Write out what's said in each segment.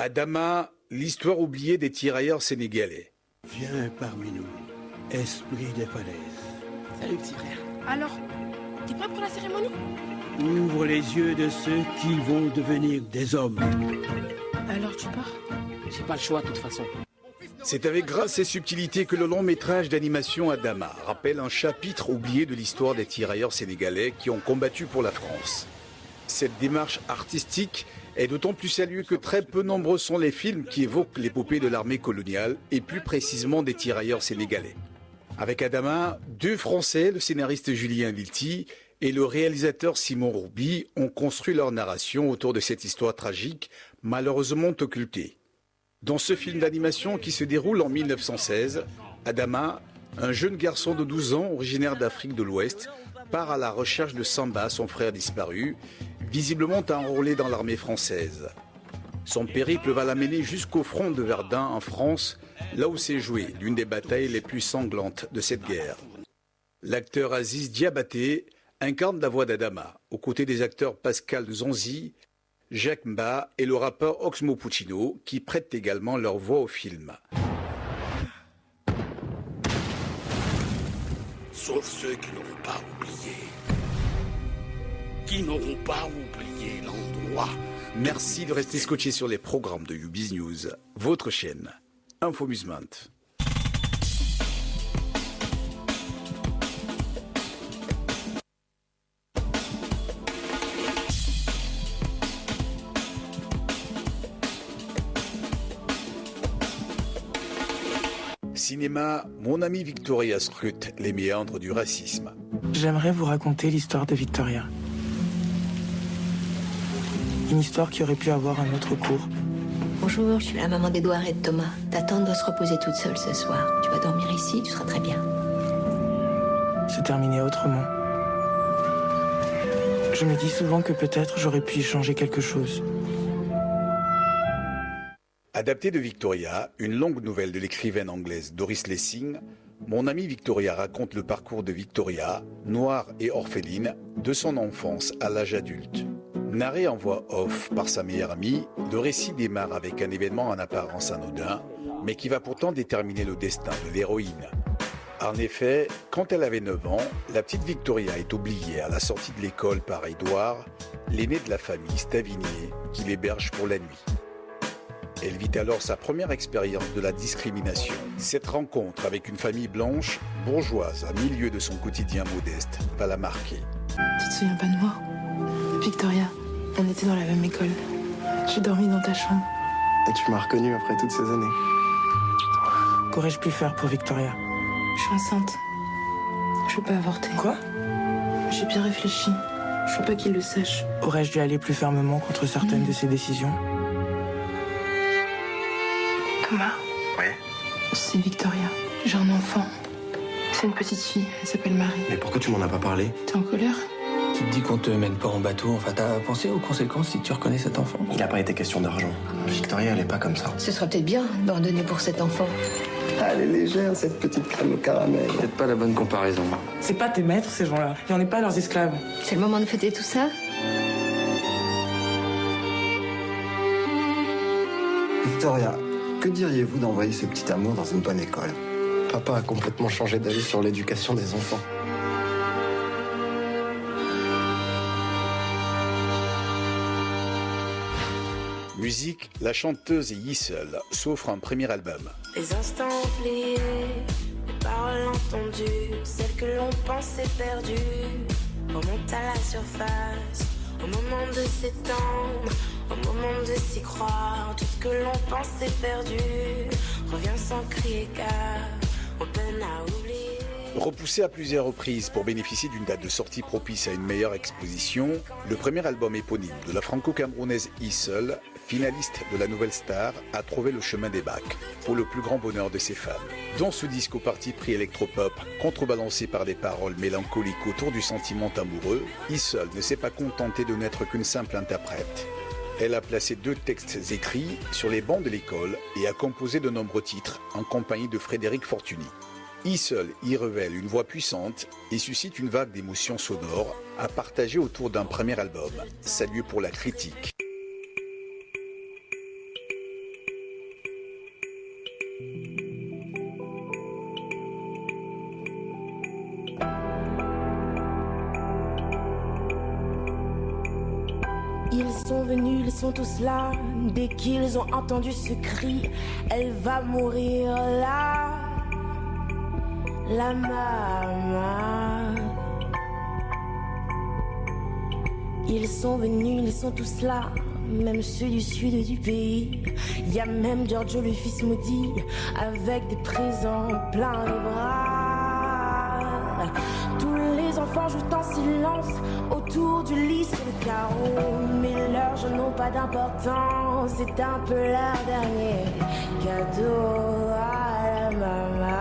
Adama, l'histoire oubliée des tirailleurs sénégalais. Viens parmi nous, esprit des falaises. Salut petit frère. Alors, t'es prêt pour la cérémonie? Ouvre les yeux de ceux qui vont devenir des hommes. Alors tu pars? J'ai pas le choix de toute façon. C'est avec grâce et subtilité que le long métrage d'animation Adama rappelle un chapitre oublié de l'histoire des tirailleurs sénégalais qui ont combattu pour la France. Cette démarche artistique est d'autant plus saluée que très peu nombreux sont les films qui évoquent l'épopée de l'armée coloniale et plus précisément des tirailleurs sénégalais. Avec Adama, deux Français, le scénariste Julien Lilti et le réalisateur Simon Roubi, ont construit leur narration autour de cette histoire tragique, malheureusement occultée. Dans ce film d'animation qui se déroule en 1916, Adama, un jeune garçon de 12 ans originaire d'Afrique de l'Ouest, part à la recherche de Samba, son frère disparu, visiblement enrôlé dans l'armée française. Son périple va l'amener jusqu'au front de Verdun en France, là où s'est jouée l'une des batailles les plus sanglantes de cette guerre. L'acteur Aziz Diabaté incarne la voix d'Adama, aux côtés des acteurs Pascal Zonzi, Jacques Mba et le rappeur Oxmo Puccino, qui prêtent également leur voix au film. Sauf ceux qui n'auront pas oublié. Qui n'auront pas oublié l'endroit. Merci de rester scotché sur les programmes de YouBiz News, votre chaîne Infomusement. Cinéma, mon ami Victoria scrute les méandres du racisme. J'aimerais vous raconter l'histoire de Victoria. Une histoire qui aurait pu avoir un autre cours. Bonjour, je suis la maman d'Edouard et de Thomas. Ta tante doit se reposer toute seule ce soir. Tu vas dormir ici, tu seras très bien. C'est terminé autrement. Je me dis souvent que peut-être j'aurais pu y changer quelque chose. Adapté de Victoria, une longue nouvelle de l'écrivaine anglaise Doris Lessing, mon amie Victoria raconte le parcours de Victoria, noire et orpheline, de son enfance à l'âge adulte. Narré en voix off par sa meilleure amie, le récit démarre avec un événement en apparence anodin, mais qui va pourtant déterminer le destin de l'héroïne. En effet, quand elle avait 9 ans, la petite Victoria est oubliée à la sortie de l'école par Édouard, l'aîné de la famille Stavigné, qui l'héberge pour la nuit. Elle vit alors sa première expérience de la discrimination. Cette rencontre avec une famille blanche, bourgeoise, à milieu de son quotidien modeste, va la marquer. Tu te souviens pas de moi? Victoria, on était dans la même école. J'ai dormi dans ta chambre. Et tu m'as reconnu après toutes ces années. Qu'aurais-je pu faire pour Victoria? Je suis enceinte. Je veux pas avorter. Quoi? J'ai bien réfléchi. Je veux pas qu'il le sache. Aurais-je dû aller plus fermement contre certaines de ses décisions? Thomas. Oui. C'est Victoria. J'ai un enfant. C'est une petite fille. Elle s'appelle Marie. Mais pourquoi tu m'en as pas parlé? T'es en colère? Tu te dis qu'on te mène pas en bateau, enfin t'as pensé aux conséquences si tu reconnais cet enfant? Il n'a pas été question d'argent. Victoria, elle est pas comme ça. Ce serait peut-être bien d'en donner pour cet enfant. Ah, elle est légère, cette petite crème au caramel. Peut-être pas la bonne comparaison. C'est pas tes maîtres, ces gens-là. Et on n'est pas leurs esclaves. C'est le moment de fêter tout ça? Victoria, que diriez-vous d'envoyer ce petit amour dans une bonne école? Papa a complètement changé d'avis sur l'éducation des enfants. Musique, la chanteuse Yissel s'offre un premier album. Les instants oubliés, les paroles entendues, celles que l'on pensait perdues, remontent à la surface, au moment de s'étendre, au moment de s'y croire, tout ce que l'on pensait perdu, revient sans crier car on peine à oublier. Repoussé à plusieurs reprises pour bénéficier d'une date de sortie propice à une meilleure exposition, le premier album éponyme de la franco-camerounaise Yissel, finaliste de la Nouvelle Star, a trouvé le chemin des bacs, pour le plus grand bonheur de ses fans. Dans ce disque au parti pris électropop, contrebalancé par des paroles mélancoliques autour du sentiment amoureux, Yissel ne s'est pas contenté de n'être qu'une simple interprète. Elle a placé 2 textes écrits sur les bancs de l'école et a composé de nombreux titres en compagnie de Frédéric Fortuny. Yissel y révèle une voix puissante et suscite une vague d'émotions sonores à partager autour d'un premier album, salué pour la critique. Ils sont venus, ils sont tous là. Dès qu'ils ont entendu ce cri, elle va mourir là. La maman. Ils sont venus, ils sont tous là. Même ceux du sud du pays. Il y a même Giorgio le fils maudit, avec des présents plein les bras. Tous les enfants jouent en silence autour du lit sur le carreau. Mais leurs jeux n'ont pas d'importance, c'est un peu leur dernier cadeau à la maman.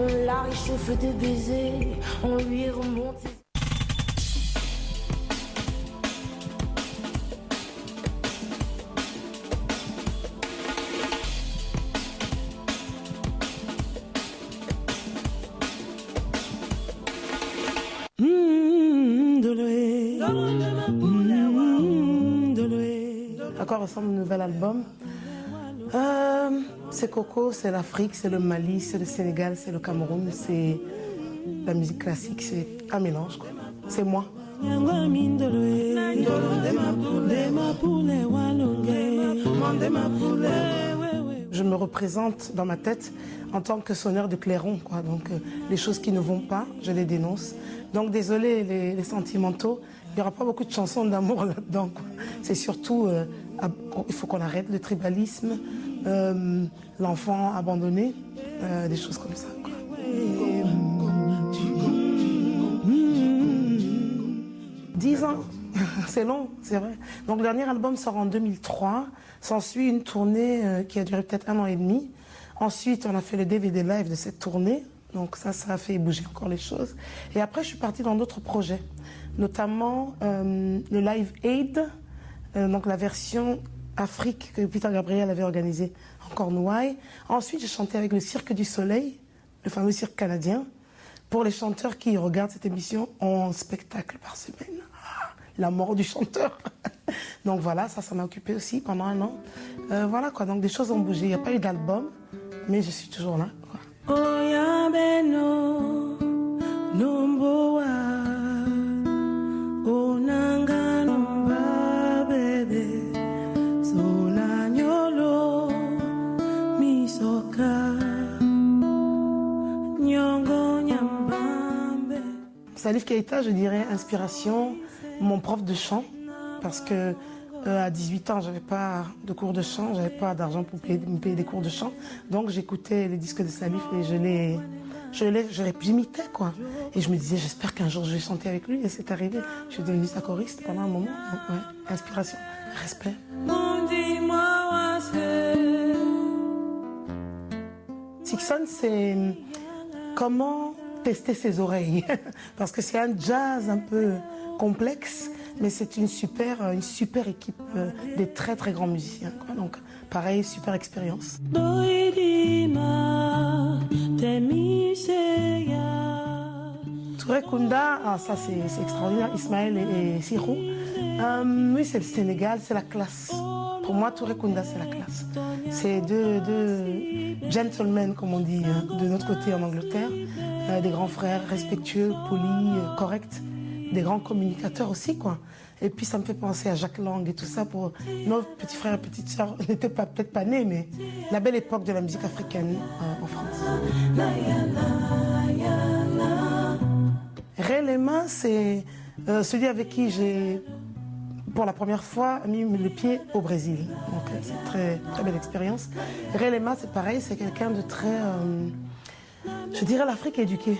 On la réchauffe de baisers, on lui remonte ses... À quoi ressemble le nouvel album? C'est Coco, c'est l'Afrique, c'est le Mali, c'est le Sénégal, c'est le Cameroun, c'est la musique classique, c'est un mélange, quoi. C'est moi. Je me représente dans ma tête en tant que sonneur de clairon, quoi. Donc les choses qui ne vont pas, je les dénonce. Donc désolé les sentimentaux, il n'y aura pas beaucoup de chansons d'amour là-dedans, quoi. C'est surtout, il faut qu'on arrête le tribalisme, l'enfant abandonné, des choses comme ça, quoi. 10 ans, c'est long, c'est vrai. Donc le dernier album sort en 2003, s'ensuit une tournée qui a duré peut-être 1 an et demi. Ensuite, on a fait le DVD live de cette tournée, donc ça a fait bouger encore les choses. Et après, je suis partie dans d'autres projets, notamment le Live Aid, donc la version Afrique que Peter Gabriel avait organisée en Cornouailles. Ensuite, j'ai chanté avec le Cirque du Soleil, le fameux cirque canadien, pour les chanteurs qui regardent cette émission en spectacle par semaine. La mort du chanteur. Donc voilà, ça m'a occupé aussi pendant 1 an. Voilà quoi, donc des choses ont bougé. Il n'y a pas eu d'album, mais je suis toujours là, quoi. Salif Keïta, je dirais inspiration, mon prof de chant, parce que à 18 ans, j'avais pas de cours de chant, j'avais pas d'argent pour me payer des cours de chant, donc j'écoutais les disques de Salif et j'imitais, quoi. Et je me disais, j'espère qu'un jour je vais chanter avec lui, et c'est arrivé. Je suis devenue sa choriste pendant un moment. Donc, ouais, inspiration, respect. Sixon, c'est comment tester ses oreilles, parce que c'est un jazz un peu complexe, mais c'est une super équipe, des très très grands musiciens, quoi. Donc pareil, super expérience. Touré Kunda, ça c'est extraordinaire, Ismaël et Sirou. Oui, c'est le Sénégal, c'est la classe. Pour moi, Touré Kunda, c'est la classe. C'est deux gentlemen, comme on dit de notre côté en Angleterre, des grands frères respectueux, polis, corrects, des grands communicateurs aussi, quoi. Et puis ça me fait penser à Jacques Lang et tout ça. Pour nos petits frères et petites sœurs n'étaient peut-être pas nés, mais la belle époque de la musique africaine en France. Relema, c'est celui avec qui j'ai, pour la première fois, mis le pied au Brésil. Donc c'est une très, très belle expérience. Relema, c'est pareil, c'est quelqu'un de très, je dirais l'Afrique éduquée,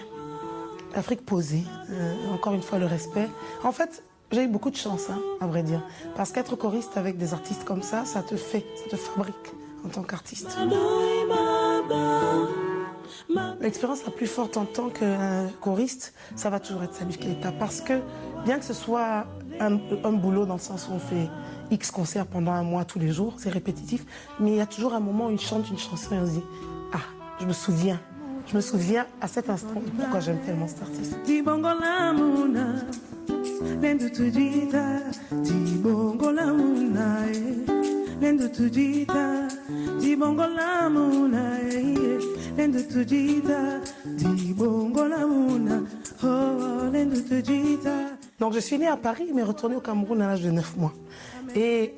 l'Afrique posée. Encore une fois, le respect. En fait, j'ai eu beaucoup de chance, à vrai dire. Parce qu'être choriste avec des artistes comme ça te fabrique en tant qu'artiste. L'expérience la plus forte en tant que choriste, ça va toujours être Salif Keïta. Parce que, bien que ce soit un boulot dans le sens où on fait X concerts pendant 1 mois tous les jours, c'est répétitif, mais il y a toujours un moment où il chante une chanson et on se dit « Ah, je me souviens à cet instant de pourquoi j'aime tellement cet artiste. » Donc je suis née à Paris, mais retournée au Cameroun à l'âge de 9 mois. Et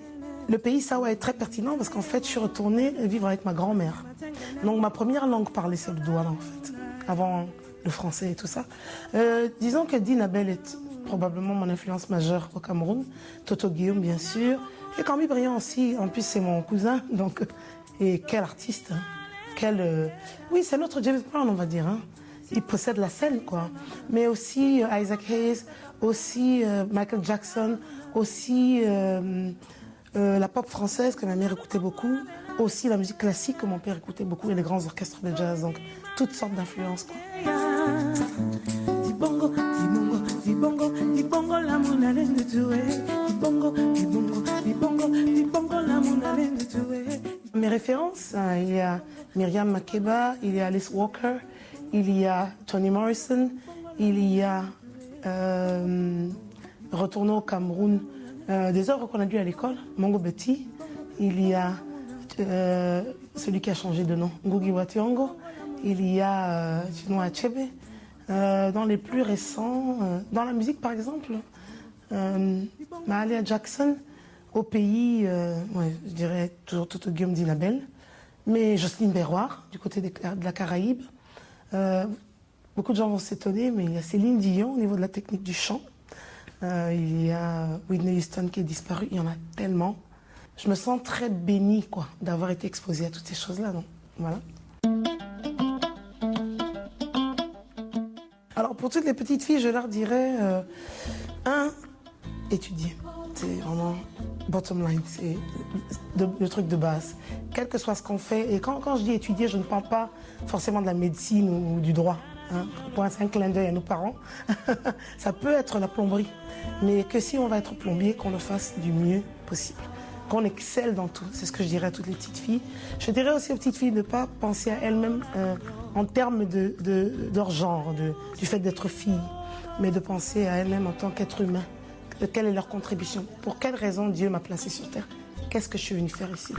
le pays Sawa est très pertinent parce qu'en fait, je suis retournée vivre avec ma grand-mère. Donc ma première langue parlée, c'est le douala en fait, avant le français et tout ça. Disons que Dina Bell est probablement mon influence majeure au Cameroun. Toto Guillaume, bien sûr. Et Camille Briand aussi, en plus c'est mon cousin. Donc, et quel artiste, hein. Oui, c'est notre James Brown, on va dire. Hein. Il possède la scène, quoi. Mais aussi Isaac Hayes, aussi Michael Jackson, aussi la pop française que ma mère écoutait beaucoup, aussi la musique classique que mon père écoutait beaucoup et les grands orchestres de jazz, donc toutes sortes d'influences. Mes références, il y a Myriam Makeba, il y a Alice Walker, il y a Toni Morrison, il y a Retourner au Cameroun, des œuvres qu'on a dues à l'école, Mongo Betty, il y a celui qui a changé de nom, Ngugi wa Thiong'o, il y a Chinua Achebe. Dans les plus récents, dans la musique par exemple, Mahalia Jackson, au pays, je dirais toujours Toto Guillaume Dina Bell, mais Jocelyne Berroir, du côté de la Caraïbe. Beaucoup de gens vont s'étonner, mais il y a Céline Dion au niveau de la technique du chant. Il y a Whitney Houston qui est disparue, il y en a tellement. Je me sens très bénie quoi, d'avoir été exposée à toutes ces choses-là. Donc, voilà. Alors pour toutes les petites filles, je leur dirais, étudier. C'est vraiment bottom line, c'est le truc de base. Quel que soit ce qu'on fait, et quand je dis étudier, je ne parle pas forcément de la médecine ou du droit. Hein. Pour un clin d'œil à nos parents, ça peut être la plomberie. Mais que si on va être plombier, qu'on le fasse du mieux possible. Qu'on excelle dans tout, c'est ce que je dirais à toutes les petites filles. Je dirais aussi aux petites filles de ne pas penser à elles-mêmes en termes de leur genre, du fait d'être fille, mais de penser à elles-mêmes en tant qu'être humain. Quelle est leur contribution? Pour quelle raison Dieu m'a placée sur terre? Qu'est-ce que je suis venue faire ici?